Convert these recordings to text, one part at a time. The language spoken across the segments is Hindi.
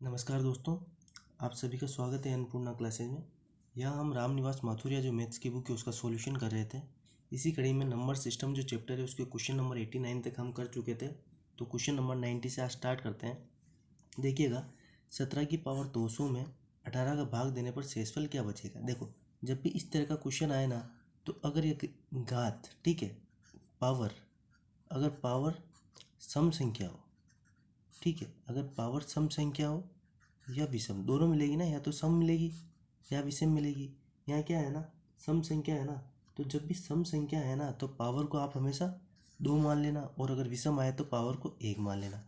नमस्कार दोस्तों, आप सभी का स्वागत है अन्नपूर्णा क्लासेज में। यहाँ हम रामनिवास माथुरिया जो मैथ्स की बुक है उसका सॉल्यूशन कर रहे थे। इसी कड़ी में नंबर सिस्टम जो चैप्टर है उसके क्वेश्चन नंबर 89 तक हम कर चुके थे। तो क्वेश्चन नंबर 90 से आज स्टार्ट करते हैं। देखिएगा, 17 की पावर 200 में 18 का भाग देने पर शेषफल क्या बचेगा। देखो, जब भी इस तरह का क्वेश्चन आए ना, तो अगर एक घात, ठीक है, पावर, अगर पावर सम संख्या हो, ठीक है, अगर पावर सम संख्या हो या विषम, दोनों मिलेगी ना, या तो सम मिलेगी या विषम मिलेगी। यहाँ क्या है ना, सम संख्या है ना, तो जब भी सम संख्या है ना तो पावर को आप हमेशा 2 मान लेना, और अगर विषम आए तो पावर को 1 मान लेना।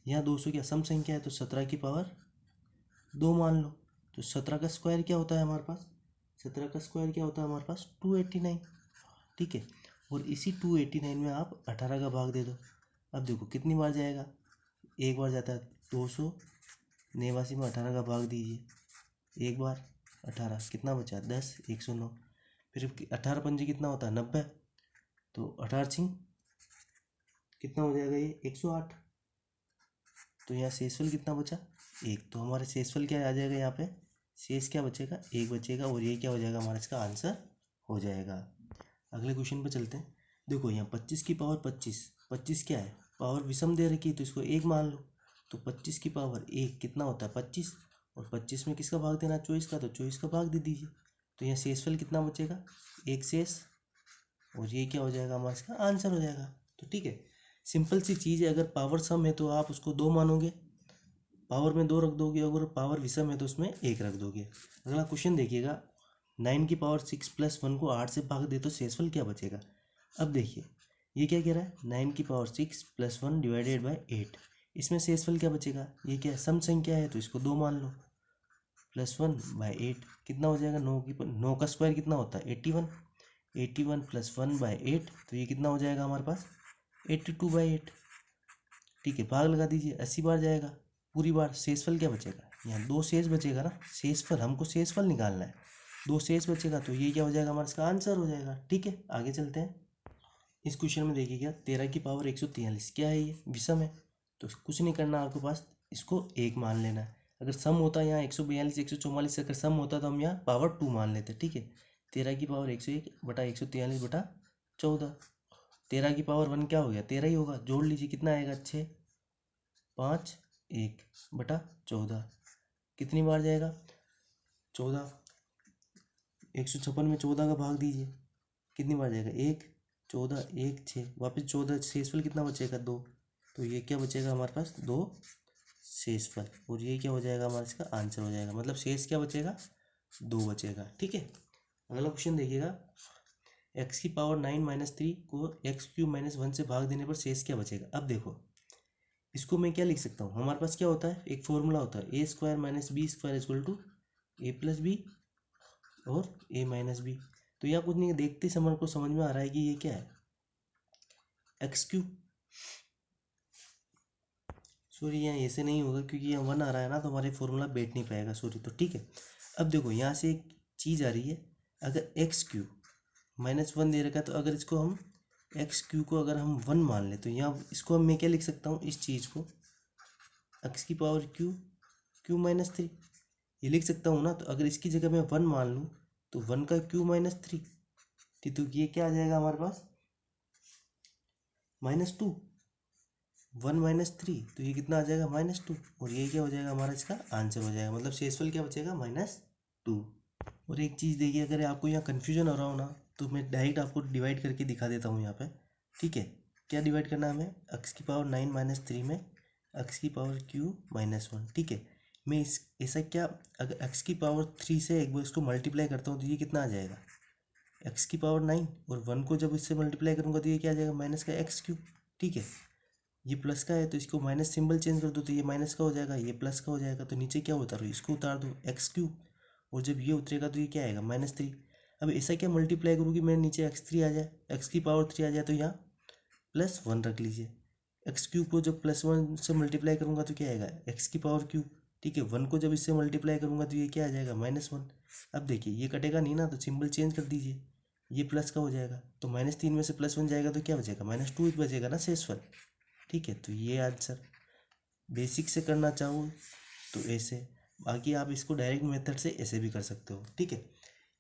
यहाँ 200 क्या सम संख्या है, तो 17 की पावर 2 मान लो। तो 17 का स्क्वायर क्या होता है हमारे पास, 17 का स्क्वायर क्या होता है हमारे पास 289, ठीक है। और इसी 289 में आप 18 का भाग दे दो। अब देखो कितनी बार जाएगा, एक बार जाता है। 200 89 में 18 का भाग दीजिए, एक बार 18, कितना बचा 10, 109। फिर 18 पंजे कितना होता है 90, तो 18 छिंग कितना हो जाएगा ये 108। तो यहाँ शेषफल कितना बचा 1, तो हमारे शेषफल क्या आ जाएगा, यहाँ पे शेष क्या बचेगा 1 बचेगा, और ये क्या हो जाएगा हमारा इसका आंसर हो जाएगा। अगले क्वेश्चन पे चलते हैं। देखो यहाँ 25 की पावर 25, 25 क्या है, पावर विषम दे रखी है तो इसको 1 मान लो। तो 25 की पावर 1 कितना होता है 25, और 25 में किसका भाग देना 24 का, तो 24 का भाग दे दीजिए। तो यहाँ शेषफल कितना बचेगा 1 शेष, और ये क्या हो जाएगा हमारा इसका आंसर हो जाएगा। तो ठीक है, सिंपल सी चीज़ है। अगर पावर सम है तो आप उसको 2 मानोगे, पावर में 2 रख दोगे, अगर पावर विषम है तो उसमें 1 रख दोगे। अगला क्वेश्चन देखिएगा, 9 की पावर 6 प्लस 1 को 8 से भाग दे तो शेषफल क्या बचेगा। अब देखिए ये क्या कह रहा है, 9 की पावर 6 प्लस 1 डिवाइडेड बाई 8, इसमें शेषफल क्या बचेगा, ये क्या है सम संख्या है तो इसको 2 मान लो। प्लस 1 बाई 8 कितना हो जाएगा, 9 का स्क्वायर कितना होता है 81, 81 प्लस 1 बाई 8, तो ये कितना हो जाएगा हमारे पास 82/8, ठीक है। भाग लगा दीजिए, 80 बार जाएगा पूरी बार, शेषफल क्या बचेगा, यहाँ 2 शेष बचेगा ना, शेषफल हमको शेषफल निकालना है, 2 शेष बचेगा, तो ये क्या हो जाएगा हमारा इसका आंसर हो जाएगा, ठीक है। आगे चलते हैं। इस क्वेश्चन में देखिएगा 13 की पावर 143 क्या है, ये विषम है, तो कुछ नहीं करना आपके पास, इसको 1 मान लेना है। अगर सम होता है यहाँ 142 144, अगर सम होता तो हम यहाँ पावर 2 मान लेते, ठीक है। 13 की पावर 101 बटा 143 बटा 14, 13 की पावर 1 क्या हो गया 13 ही होगा, जोड़ लीजिए कितना आएगा 6, 5, 1 बटा 14, कितनी बार जाएगा 14, 156 में 14 का भाग दीजिए, कितनी बार जाएगा 1, 14, 1, 6, वापस 14, शेषफल कितना बचेगा 2, तो ये क्या बचेगा हमारे पास 2 शेषफल, और ये क्या हो जाएगा हमारा इसका आंसर हो जाएगा, मतलब शेष क्या बचेगा 2 बचेगा, ठीक है। अगला क्वेश्चन देखिएगा, x की पावर 9 माइनस 3 को x³ - 1 से भाग देने पर शेष क्या बचेगा। अब देखो इसको मैं क्या लिख सकता हूँ, हमारे पास क्या होता है एक फॉर्मूला होता है a² - b² equal to a+b और a-b। तो यहाँ कुछ नहीं, देखते समय को समझ में आ रहा है कि ये क्या है x³, सॉरी यहाँ ऐसे नहीं होगा क्योंकि यहाँ 1 आ रहा है ना, तो हमारे फॉर्मूला बैठ नहीं पाएगा, सॉरी। तो ठीक है, अब देखो यहाँ से एक चीज़ आ रही है, अगर x³ -1 दे रखा है, तो अगर इसको हम x³ को अगर हम 1 मान ले, तो यहाँ इसको मैं क्या लिख सकता हूँ, इस चीज़ को x की पावर q³ -3 ये लिख सकता हूँ ना। तो अगर इसकी जगह मैं 1 मान लूँ तो 1 का q-3, तो ये क्या आ जाएगा हमारे पास -2, 1 - 3, तो ये कितना आ जाएगा -2, और ये क्या हो जाएगा हमारा इसका आंसर हो जाएगा, मतलब शेषफल क्या बचेगा -2। और एक चीज़ देखिए, अगर आपको यहाँ कन्फ्यूजन हो रहा हो ना, तो मैं डायरेक्ट आपको डिवाइड करके दिखा देता हूँ यहाँ पे, ठीक है। क्या डिवाइड करना है हमें, x की पावर 9 - 3 में x की पावर q-1, ठीक है। मैं इस ऐसा क्या, अगर x की पावर 3 से एक बार इसको मल्टीप्लाई करता हूँ तो ये कितना आ जाएगा x की पावर 9, और 1 को जब इससे मल्टीप्लाई करूँगा तो ये क्या आ जाएगा माइनस का x³, ठीक है। ये प्लस का है तो इसको माइनस सिंबल चेंज कर दो, तो ये माइनस का हो जाएगा, ये प्लस का हो जाएगा, तो नीचे क्या उतारो इसको उतार दो x³, और जब ये उतरेगा तो ये क्या आएगा -3। अब ऐसा क्या मल्टीप्लाई करूँ कि मेरे नीचे x3 आ जाए, x की पावर 3 आ जाए, तो यहाँ +1 रख लीजिए। x³ को जब +1 से मल्टीप्लाई करूँगा तो क्या आएगा x की पावर क्यूब, ठीक है। 1 को जब इससे मल्टीप्लाई करूँगा तो ये क्या आ जाएगा -1। अब देखिए ये कटेगा नहीं ना, तो सिंबल चेंज कर दीजिए, ये प्लस का हो जाएगा, तो -3 में से +1 जाएगा तो क्या बचेगा -2 बचेगा ना शेषफल, ठीक है। तो ये आंसर बेसिक से करना चाहो तो ऐसे, बाकी आप इसको डायरेक्ट मेथड से ऐसे भी कर सकते हो, ठीक है।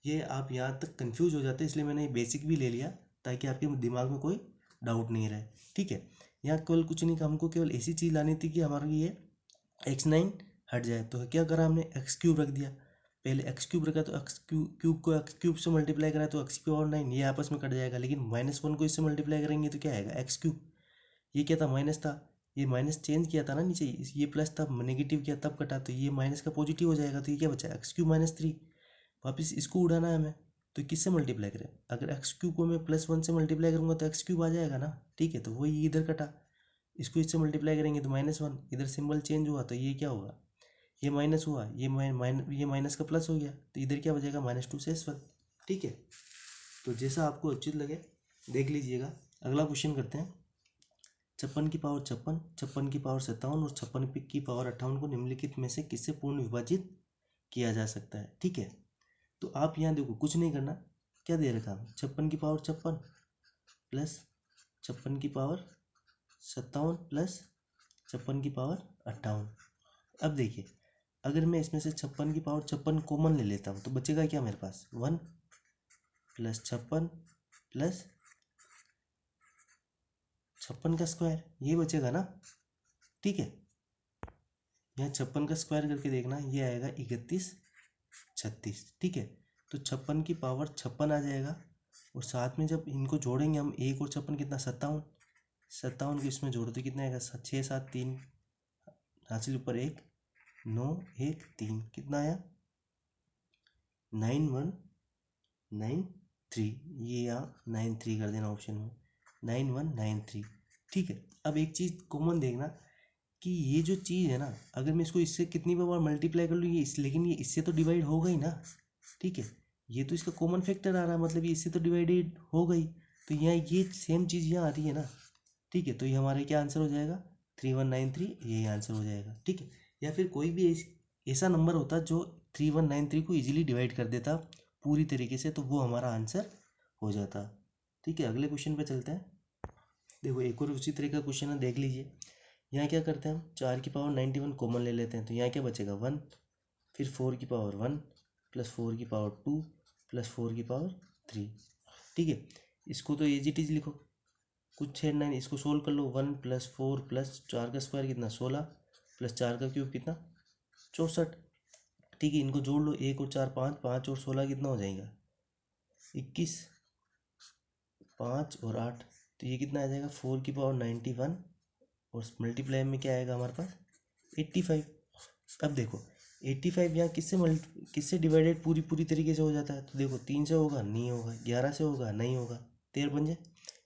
ये आप यहाँ तक कंफ्यूज हो जाते हैं, इसलिए मैंने बेसिक भी ले लिया ताकि आपके दिमाग में कोई डाउट नहीं रहे, ठीक है। यहाँ केवल कुछ नहीं, हमको केवल ऐसी चीज़ लानी थी कि हमारा ये x9 हट जाए। तो क्या करा हमने, एक्स क्यूब रख दिया। पहले एक्स क्यूब रखा तो एक्स क्यूब को एक्स क्यूब से मल्टीप्लाई करा तो एक्स क्यूब और 9, ये आपस में कट जाएगा। लेकिन -1 को इससे मल्टीप्लाई करेंगे तो क्या आएगा, एक्स क्यूब। ये क्या था, माइनस था, ये माइनस चेंज किया था ना नीचे, ये प्लस था, नेगेटिव किया तब कटा, तो ये माइनस का पॉजिटिव हो जाएगा। तो ये क्या बचा, एक्स क्यूब -3। वापस इसको उड़ाना है हमें, तो किससे मल्टीप्लाई करें, अगर एक्स क्यूब को मैं +1 से मल्टीप्लाई करूँगा तो एक्स क्यूब आ जाएगा ना, ठीक है। तो वही इधर कटा, इसको इससे मल्टीप्लाई करेंगे तो -1, इधर सिंबल चेंज हुआ तो ये क्या होगा, ये माइनस हुआ, ये माइनस का प्लस हो गया, तो इधर क्या बचेगा, -2 से S1, ठीक है। तो जैसा आपको उचित लगे देख लीजिएगा। अगला क्वेश्चन करते हैं। 56 की पावर 56, 56 की पावर 57 और 56 की पावर 58 को निम्नलिखित में से किससे पूर्ण विभाजित किया जा सकता है, ठीक है। तो आप यहाँ देखो, कुछ नहीं करना, क्या दे रखा है, 56 की पावर 56 प्लस 56 की पावर 57 प्लस 56 की पावर 58। अब देखिए, अगर मैं इसमें से 56 की पावर 56 कॉमन ले लेता हूँ तो बचेगा क्या मेरे पास, 1 प्लस 56 प्लस 56 का स्क्वायर, ये बचेगा ना, ठीक है। यहाँ 56 का स्क्वायर करके देखना, ये आएगा 31 36, ठीक है। तो 56 की पावर 56 आ जाएगा, और साथ में जब इनको जोड़ेंगे हम, 1 और 56 कितना, 57, 57 को इसमें जोड़ो तो कितना आएगा, 6 7 3 हासिल ऊपर 1 9 1 3, कितना आया 9193, ये यहाँ 93 कर देना ऑप्शन में, 9193, ठीक है। अब एक चीज़ कॉमन देखना कि ये जो चीज़ है ना, अगर मैं इसको इससे कितनी बार मल्टीप्लाई कर लूँ, ये इस, लेकिन ये इससे तो डिवाइड हो गई ना, ठीक है। ये तो इसका कॉमन फैक्टर आ रहा है, मतलब ये इससे तो डिवाइडेड हो गई, तो यहाँ ये सेम चीज़ यहाँ आ रही है ना, ठीक है। तो ये हमारे क्या आंसर हो जाएगा, 3193, यही आंसर हो जाएगा, ठीक है। या फिर कोई भी ऐसा नंबर होता जो 3193 को इजीली डिवाइड कर देता पूरी तरीके से, तो वो हमारा आंसर हो जाता, ठीक है। अगले क्वेश्चन पे चलते हैं। देखो एक और उसी तरह का क्वेश्चन है, देख लीजिए। यहाँ क्या करते हैं हम, 4 की पावर 91 कॉमन ले लेते हैं, तो यहाँ क्या बचेगा, 1, फिर 4 की पावर 1 प्लस 4 की पावर 2 प्लस 4 की पावर 3, ठीक है। इसको तो एज इट इज लिखो, कुछ छेड़ना नहीं, इसको सोल्व कर लो। 1 प्लस 4 प्लस 4 का स्क्वायर कितना, 16 प्लस 4 का क्यूब कितना, 64, ठीक है। इनको जोड़ लो, 1 और 4 5, 5 और 16 कितना हो जाएगा, 21, 5 और 8, तो ये कितना आ जाएगा, 4 की पावर 91 और मल्टीप्लाई में क्या आएगा हमारे पास, 85। अब देखो 85 यहाँ किससे डिवाइडेड पूरी तरीके से हो जाता है, तो देखो 3 से होगा, नहीं होगा, 11 से होगा, नहीं होगा, 13 बन जाए,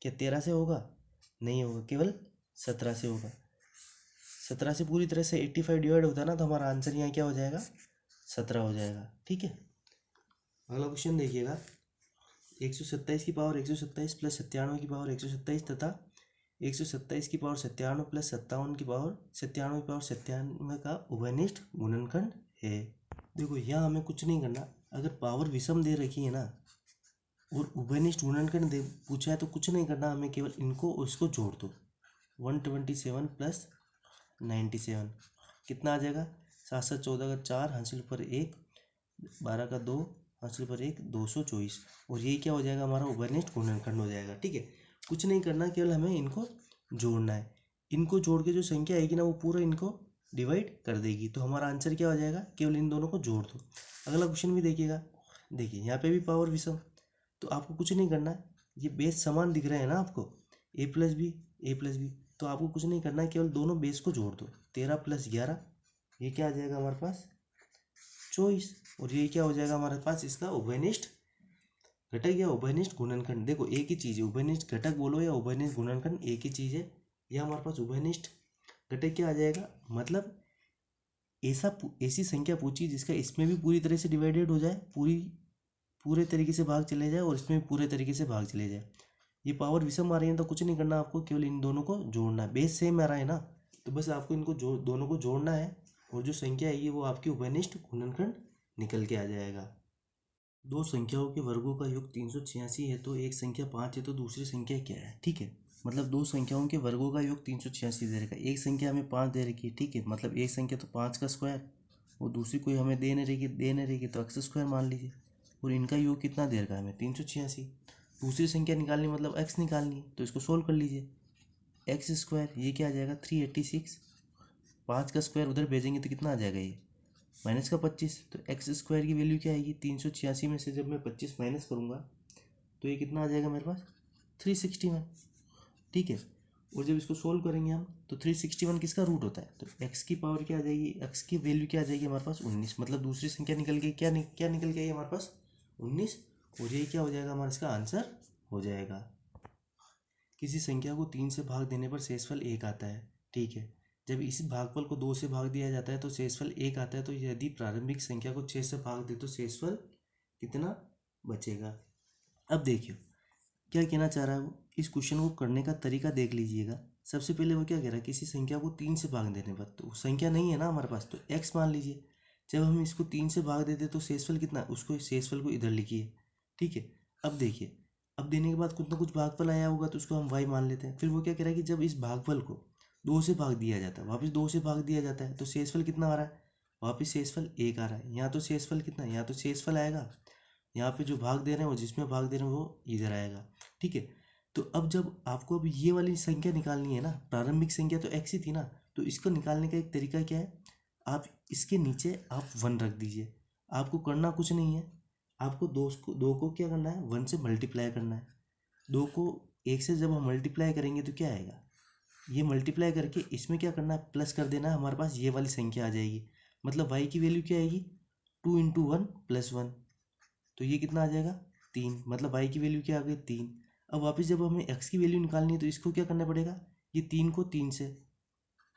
क्या 13 से होगा, नहीं होगा, केवल 17 से होगा। 17 से पूरी तरह से 85 डिवाइड होता है ना, तो हमारा आंसर यहाँ क्या हो जाएगा, 17 हो जाएगा, ठीक है। अगला क्वेश्चन देखिएगा। 127 की पावर 127 प्लस 97 की पावर 127 तथा 127 की पावर 97 प्लस 57 की पावर 97 का उभयनिष्ठ गुणनखंड है। देखो यहाँ हमें कुछ नहीं करना, अगर पावर विषम दे रखी है ना और उभयनिष्ठ गुणनखंड दे पूछा है तो कुछ नहीं करना, हमें केवल इनको और इसको जोड़ दो। 127 प्लस 97 कितना आ जाएगा, 7 7 14 का 4 हासिल पर 1 12 का 2 हासिल पर 1 224, और ये क्या हो जाएगा, हमारा उभयनिष्ठ गुणनखंड हो जाएगा, ठीक है। कुछ नहीं करना, केवल हमें इनको जोड़ना है। इनको जोड़ के जो संख्या आएगी ना वो पूरा इनको डिवाइड कर देगी, तो हमारा आंसर क्या हो जाएगा, केवल इन दोनों को जोड़ दो। अगला क्वेश्चन भी देखिएगा। देखिए यहाँ पे भी पावर विषम, तो आपको कुछ नहीं करना है, ये बेस समान दिख रहे हैं ना आपको, a plus b a plus b, तो आपको कुछ नहीं करना है, केवल दोनों बेस को जोड़ दो। 13 प्लस 11, ये क्या आ जाएगा हमारे पास, 24, और ये क्या हो जाएगा हमारे पास, इसका उभयनिष्ठ घटक या उभयनिष्ठ गुणनखंड। देखो एक ही चीज़ है, उभयनिष्ठ घटक बोलो या उभयनिष्ठ गुणनखंड एक ही चीज़ है। यह हमारे पास उभयनिष्ठ घटक क्या आ जाएगा, मतलब ऐसी संख्या पूछी जिसका इसमें भी पूरी तरह से डिवाइडेड हो जाए, पूरे तरीके से भाग चले जाए, और इसमें भी पूरे तरीके से भाग चले जाए। ये पावर विषम आ रही है तो कुछ नहीं करना आपको, केवल इन दोनों को जोड़ना है, बेस सेम आ रहा है ना, तो बस आपको इनको दोनों को जोड़ना है, और जो संख्या आएगी वो आपकी उभयनिष्ठ गुणनखंड निकल के आ जाएगा। दो संख्याओं के वर्गों का योग 386 है, तो एक संख्या 5 है, तो दूसरी संख्या क्या है, ठीक है। मतलब दो संख्याओं के वर्गों का योग 386 दे रखा है। एक संख्या हमें 5 दे रखी है, ठीक है, मतलब एक संख्या तो 5 का स्क्वायर, और दूसरी कोई हमें दे नहीं रही तो एक्स स्क्वायर मान लीजिए, और इनका योग कितना दे रखा है हमें 386। दूसरी संख्या निकालनी मतलब एक्स निकालनी है, तो इसको सोल्व कर लीजिए। एक्स स्क्वायर ये क्या आ जाएगा 386, 5 का स्क्वायर उधर भेजेंगे तो कितना आ जाएगा ये माइनस का 25, तो एक्स स्क्वायर की वैल्यू क्या आएगी 386 में से जब मैं 25 माइनस करूँगा तो ये कितना आ जाएगा मेरे पास 361, ठीक है। और जब इसको सोल्व करेंगे हम तो 361 किसका रूट होता है, तो x की पावर क्या आ जाएगी, x की वैल्यू क्या आ जाएगी हमारे पास 19, मतलब दूसरी संख्या निकल गई, क्या निकल गई हमारे पास 19, और ये क्या हो जाएगा हमारा इसका आंसर हो जाएगा। किसी संख्या को 3 से भाग देने पर शेषफल 1 आता है, ठीक है। जब इस भागफल को 2 से भाग दिया जाता है तो शेषफल 1 आता है, तो यदि प्रारंभिक संख्या को 6 से भाग दे तो शेषफल कितना बचेगा। अब देखिए क्या कहना चाह रहा है वो, इस क्वेश्चन को करने का तरीका देख लीजिएगा। सबसे पहले वो क्या कह रहा है, किसी संख्या को 3 से भाग देने पर, तो संख्या नहीं है ना हमारे पास, तो x मान लीजिए। जब हम इसको 3 से भाग देते तो शेषफल कितना, उसको शेषफल को इधर लिखिए, ठीक है। अब देखिए, अब देने के बाद कुछ ना कुछ भागफल आया होगा तो उसको हम y मान लेते हैं। फिर वो क्या कह रहा है कि जब इस भागफल को 2 से भाग दिया जाता है, वापस 2 से भाग दिया जाता है, तो शेषफल कितना आ रहा है, वापस शेषफल 1 आ रहा है। यहाँ तो शेषफल कितना है, यहाँ तो शेषफल आएगा, यहाँ पे जो भाग दे रहे हैं वो जिसमें भाग दे रहे हैं वो इधर आएगा, ठीक है। तो अब जब आपको अब ये वाली संख्या निकालनी है ना, प्रारंभिक संख्या तो x ही थी ना, तो इसको निकालने का एक तरीका क्या है, आप इसके नीचे आप 1 रख दीजिए। आपको करना कुछ नहीं है, आपको दो को क्या करना है 1 से मल्टीप्लाई करना है। 2 को 1 से जब हम मल्टीप्लाई करेंगे तो क्या आएगा, ये मल्टीप्लाई करके इसमें क्या करना है प्लस कर देना है, हमारे पास ये वाली संख्या आ जाएगी। मतलब y की वैल्यू क्या आएगी 2 इंटू 1 प्लस 1, तो ये कितना आ जाएगा 3, मतलब y की वैल्यू क्या आ गई 3। अब वापस जब हमें x की वैल्यू निकालनी है तो इसको क्या करना पड़ेगा, ये 3 को 3 से,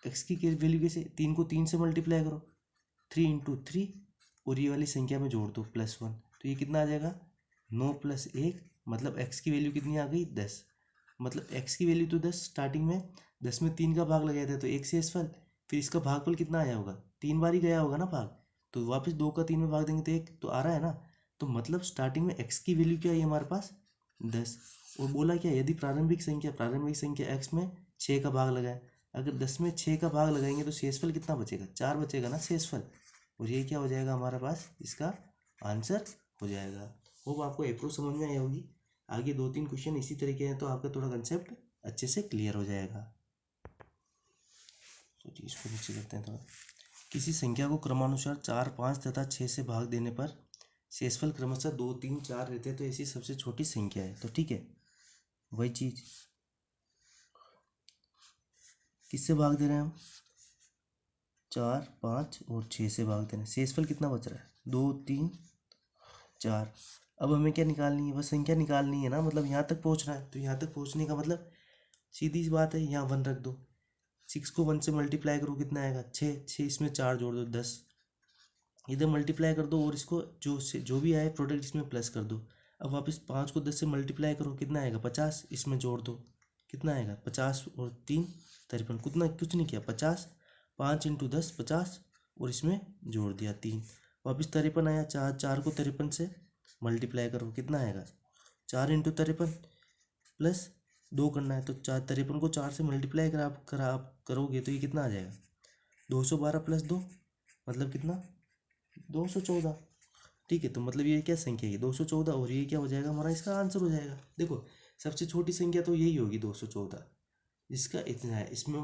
x की वैल्यू कैसे 3 को 3 से मल्टीप्लाई करो, 3 इंटू 3, और ये वाली संख्या में जोड़ दो +1, तो ये कितना आ जाएगा 9 + 1, मतलब x की वैल्यू कितनी आ गई 10। मतलब x की वैल्यू तो 10 स्टार्टिंग में, 10 में 3 का भाग लगाया था तो 1 शेषफल, फिर इसका भागफल कितना आया होगा 3 बार ही गया होगा ना भाग, तो वापस 2 का 3 में भाग देंगे तो 1 तो आ रहा है ना। तो मतलब स्टार्टिंग में x की वैल्यू क्या है हमारे पास 10, और बोला क्या यदि प्रारंभिक संख्या x में 6 का भाग लगाए, अगर 10 में 6 का भाग लगाएंगे तो शेषफल कितना बचेगा 4 बचेगा ना शेषफल, और ये क्या हो जाएगा हमारे पास इसका आंसर हो जाएगा। होप आपको अप्रोच समझ में आई होगी। आगे 2-3 क्वेश्चन इसी तरीके हैं तो आपका थोड़ा कंसेप्ट अच्छे से क्लियर हो जाएगा। तो इसको नीचे करते हैं थोड़ा। किसी संख्या को क्रमानुसार 4, 5 तथा 6 से भाग देने पर शेषफल क्रमशः 2, 3, 4 रहते हैं, तो ऐसी सबसे छोटी संख्या है, तो ठीक है वही चीज किससे भाग दे रहे हैं हम 4, 5 और 6 से भाग दे रहे हैं, शेषफल कितना बच रहा है 2, 3, 4। अब हमें क्या निकालनी है, बस संख्या निकालनी है ना, मतलब यहाँ तक पहुँचना है, तो यहाँ तक पहुँचने का मतलब सीधी सी बात है, यहाँ 1 रख दो, 6 को 1 से मल्टीप्लाई करो कितना आएगा 6, 6 इसमें 4 जोड़ दो 10, इधर मल्टीप्लाई कर दो और इसको जो भी आए प्रोडक्ट इसमें प्लस कर दो। अब वापस 5 को 10 से मल्टीप्लाई करो कितना आएगा 50, इसमें जोड़ दो कितना आएगा 50 और 3 53, कितना कुछ नहीं किया 50, 5 इंटू 10 50, और इसमें जोड़ दिया 3, वापस 53 आया, 4 को 53 से मल्टीप्लाई करो कितना आएगा 4 इंटू 53 प्लस 2 करना है, तो 53 को 4 से मल्टीप्लाई करोगे तो ये कितना आ जाएगा 212 प्लस 2 मतलब कितना 214, ठीक है। तो मतलब ये क्या संख्या है 214, और ये क्या हो जाएगा हमारा इसका आंसर हो जाएगा। देखो सबसे छोटी संख्या तो यही होगी 214, जिसका इतना है इसमें,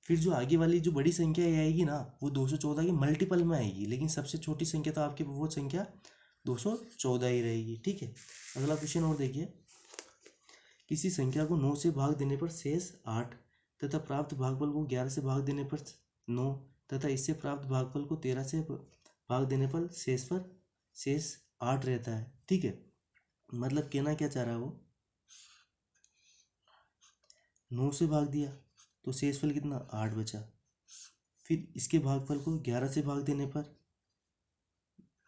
फिर जो आगे वाली जो बड़ी संख्या आएगी ना वो 214 की मल्टीपल में आएगी, लेकिन सबसे छोटी संख्या तो आपकी वो संख्या 214 ही रहेगी, ठीक है। अगला क्वेश्चन और देखिए, किसी संख्या को 9 से भाग देने पर शेष 8 तथा प्राप्त भागफल को 11 से भाग देने पर 9 तथा इससे प्राप्त भागफल को 13 से भाग देने पर शेष 8 रहता है, ठीक है। मतलब कहना क्या चाह रहा है वो 9 से भाग दिया तो शेषफल कितना 8 बचा, फिर इसके भागफल को 11 से भाग देने पर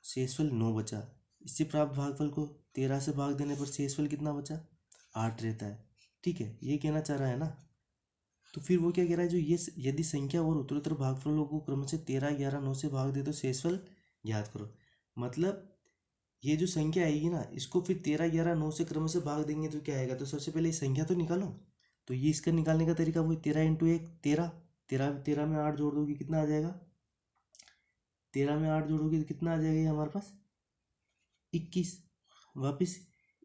शेषफल 9 बचा, इससे प्राप्त भागफल को 13 से भाग देने पर शेषफल कितना बचा 8 रहता है, ठीक है। ये कहना चाह रहा है ना। तो फिर वो क्या कह रहा है, जो ये यदि संख्या और उत्तरोत्तर भागफलों को क्रम से 13, 11, 9 से भाग दे तो शेषफल ज्ञात करो। मतलब ये जो संख्या आएगी ना इसको फिर 13, 11, 9 से क्रम से भाग देंगे तो क्या आएगा, तो सबसे पहले ये संख्या तो निकालो, तो ये इसका निकालने का तरीका वही 13 इंटू 1 13, 13 में 8 जोड़ दोगे कितना आ जाएगा, 13 में 8 जोड़ोगे तो कितना आ जाएगा ये हमारे पास 21। वापस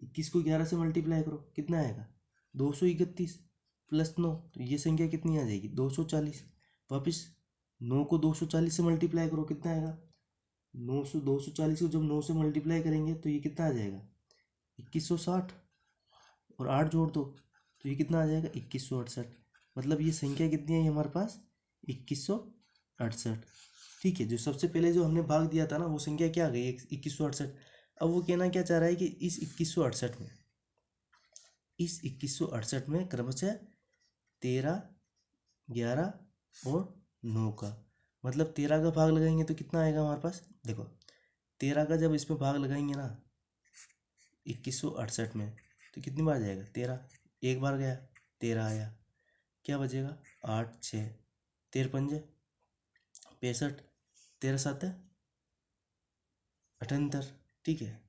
21 को 11 से मल्टीप्लाई करो कितना आएगा 231 प्लस 9, तो ये संख्या कितनी आ जाएगी 240। वापस 9 को 240 से मल्टीप्लाई करो कितना आएगा 240 को जब 9 से मल्टीप्लाई करेंगे तो ये कितना आ जाएगा 2160, और 8 जोड़ दो तो ये कितना आ जाएगा 2168। मतलब ये संख्या कितनी है हमारे पास 2168। ठीक है, जो सबसे पहले जो हमने भाग दिया था ना वो संख्या क्या आ गई 2168। अब वो कहना क्या चाह रहा है कि इस 2168 में क्रमशः 13, 11 और 9 का, मतलब 13 का भाग लगाएंगे तो कितना आएगा हमारे पास, देखो 13 का जब इसमें भाग लगाएंगे ना 2168 में तो कितनी बार जाएगा 13, एक बार गया 13 आया, क्या बचेगा 8 6 13 पंजे 65, 13 7 78। ठीक है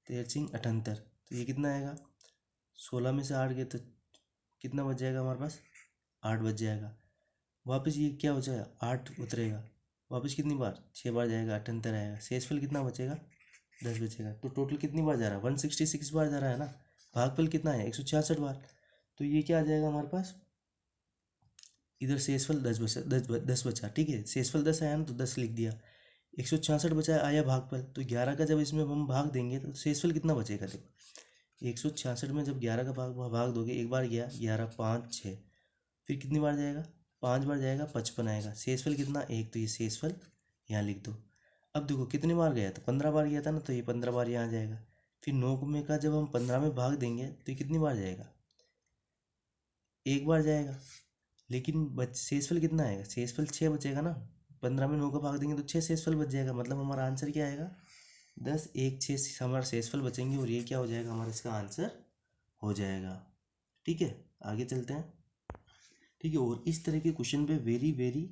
13 सिंह 78, तो ये कितना आएगा 16 में से 8 गए तो कितना बच जाएगा हमारे पास 8 बच जाएगा। वापस ये क्या हो जाएगा 8 उतरेगा, वापस कितनी बार 6 बार जाएगा 78 आएगा, शेषफल कितना बचेगा 10 बचेगा। तो टोटल कितनी बार जा रहा है 166 बार जा रहा है ना, भागफल कितना है 166 बार। तो ये क्या आ जाएगा हमारे पास, इधर शेषफल 10 बचा। ठीक है, शेषफल 10 आया ना तो 10 लिख दिया, 166 बचा आया भागफल, तो 11 का जब इसमें हम भाग देंगे तो शेषफल कितना बचेगा, देखो 166 में जब 11 का भाग दोगे, एक बार गया 11 5 6, फिर कितनी बार जाएगा 5 बार जाएगा 55 आएगा, शेषफल कितना 1, तो ये शेषफल यहाँ लिख दो। अब देखो कितनी बार गया था 15 बार गया था ना, तो ये 15 बार यहाँ जाएगा। फिर 9 में का जब हम 15 में भाग देंगे तो ये कितनी बार जाएगा, एक बार जाएगा, लेकिन शेषफल कितना आएगा, शेषफल 6 बचेगा ना, 15 में 9 का भाग देंगे तो 6 शेषफल बच जाएगा। मतलब हमारा आंसर क्या आएगा 10 1 6 हमारा शेषफल बचेंगे, और ये क्या हो जाएगा हमारा इसका आंसर हो जाएगा। ठीक है, आगे चलते हैं। ठीक है, और इस तरह के क्वेश्चन पे वेरी वेरी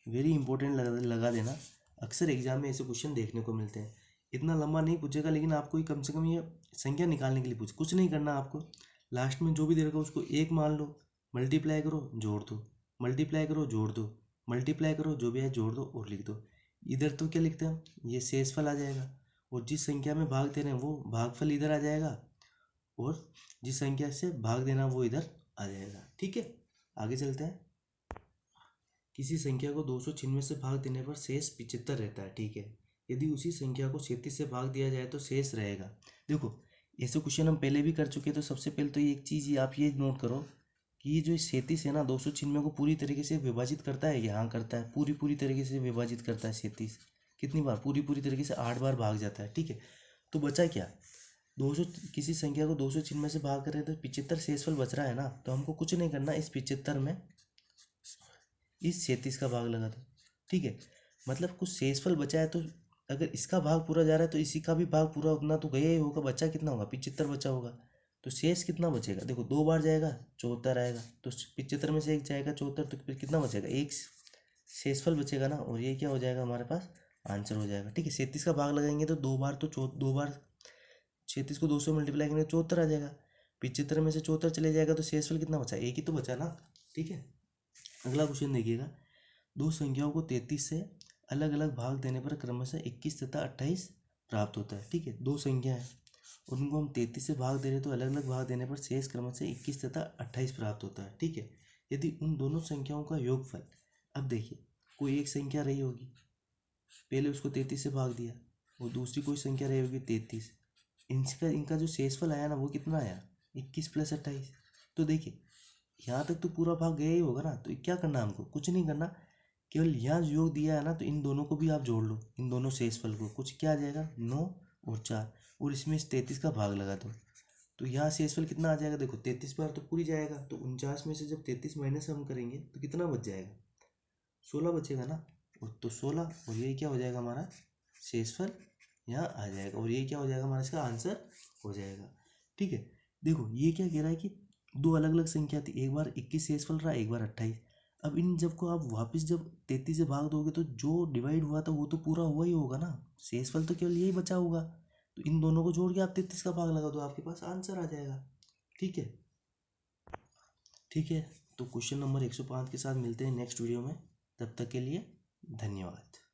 वेरी इंपॉर्टेंट लगा देना, अक्सर एग्जाम में ऐसे क्वेश्चन देखने को मिलते हैं। इतना लंबा नहीं पूछेगा, लेकिन आपको ही कम से कम ये संख्या निकालने के लिए पूछ, कुछ नहीं करना आपको, लास्ट में जो भी दे रखा उसको एक मान लो, मल्टीप्लाई करो जोड़ दो, मल्टीप्लाई करो जोड़ दो, मल्टीप्लाई करो जो भी है जोड़ दो और लिख दो। इधर तो क्या लिखते हैं ये शेषफल आ जाएगा, और जिस संख्या में भाग दे रहे हैं वो भागफल इधर आ जाएगा, और जिस संख्या से भाग देना वो इधर आ जाएगा। ठीक है, आगे चलते हैं। किसी संख्या को 296 से भाग देने पर शेष 75 रहता है। ठीक है, यदि उसी संख्या को 37 से भाग दिया जाए तो शेष रहेगा। देखो ऐसे क्वेश्चन हम पहले भी कर चुके हैं, तो सबसे पहले तो एक चीज़ आप ये नोट करो कि ये जो 37 है ना 296 को पूरी तरीके से विभाजित करता है, यहाँ करता है पूरी तरीके से विभाजित करता है 37, कितनी बार पूरी तरीके से 8 बार भाग जाता है। ठीक है, तो बचा क्या 200, किसी संख्या को 296 से भाग कर रहे हैं तो 75 शेषफल बच रहा है ना, तो हमको कुछ नहीं करना, इस 75 में इस 37 का भाग लगा दो। ठीक है, मतलब कुछ शेषफल बचा है, तो अगर इसका भाग पूरा जा रहा है तो इसी का भी भाग पूरा उतना तो गया ही होगा, बचा कितना होगा 75 बचा होगा, तो शेष कितना बचेगा, देखो 2 बार जाएगा 74 आएगा, तो 75 में से एक जाएगा 74, तो फिर कितना बचेगा एक शेषफल बचेगा ना, और ये क्या हो जाएगा हमारे पास आंसर हो जाएगा। ठीक है, 37 का भाग लगाएंगे तो 2 बार, तो 2 बार 37 को 200 मल्टीप्लाई करेंगे 74 आ जाएगा, 75 में से 74 चले जाएगा, तो शेषफल कितना बचा एक ही तो बचा ना। ठीक है, अगला क्वेश्चन देखिएगा, दो संख्याओं को 33 से अलग अलग भाग देने पर क्रमशः 21 तथा 28 प्राप्त होता है। ठीक है, दो संख्या है उनको हम 33 से भाग दे रहे हैं, तो अलग अलग भाग देने पर शेष क्रमशः 21 तथा 28 प्राप्त होता है। ठीक है, यदि उन दोनों संख्याओं का योगफल, अब देखिए कोई एक संख्या रही होगी, पहले उसको 33 से भाग दिया, और दूसरी कोई संख्या रही होगी 33, इनका जो शेषफल आया ना वो कितना आया 21 प्लस 28। तो देखिए यहाँ तक तो पूरा भाग गया ही होगा ना, तो क्या करना हमको कुछ नहीं करना, केवल यहाँ जो योग दिया है ना तो इन दोनों को भी आप जोड़ लो, इन दोनों शेषफल को, कुछ क्या आ जाएगा 9 और 4, और इसमें इस 33 का भाग लगा दो, तो यहाँ शेषफल कितना आ जाएगा, देखो 33 बार तो पूरी जाएगा, तो 49 में से जब 33 माइनस हम करेंगे तो कितना बच जाएगा 16 बचेगा ना, और तो 16, और ये क्या हो जाएगा हमारा शेषफल यहाँ आ जाएगा, और ये क्या हो जाएगा हमारा इसका आंसर हो जाएगा। ठीक है, देखो ये क्या कह रहा है कि दो अलग अलग संख्या थी, एक बार 21 शेषफल रहा, एक बार 28। अब इन जब को आप वापस जब 33 से भाग दोगे तो जो डिवाइड हुआ था वो तो पूरा हुआ ही होगा ना, शेषफल तो केवल यही बचा होगा, तो इन दोनों को जोड़ के आप 33 का भाग लगा दो, आपके पास आंसर आ जाएगा। ठीक है। ठीक है, तो क्वेश्चन नंबर 105 के साथ मिलते हैं नेक्स्ट वीडियो में। तब तक के लिए धन्यवाद।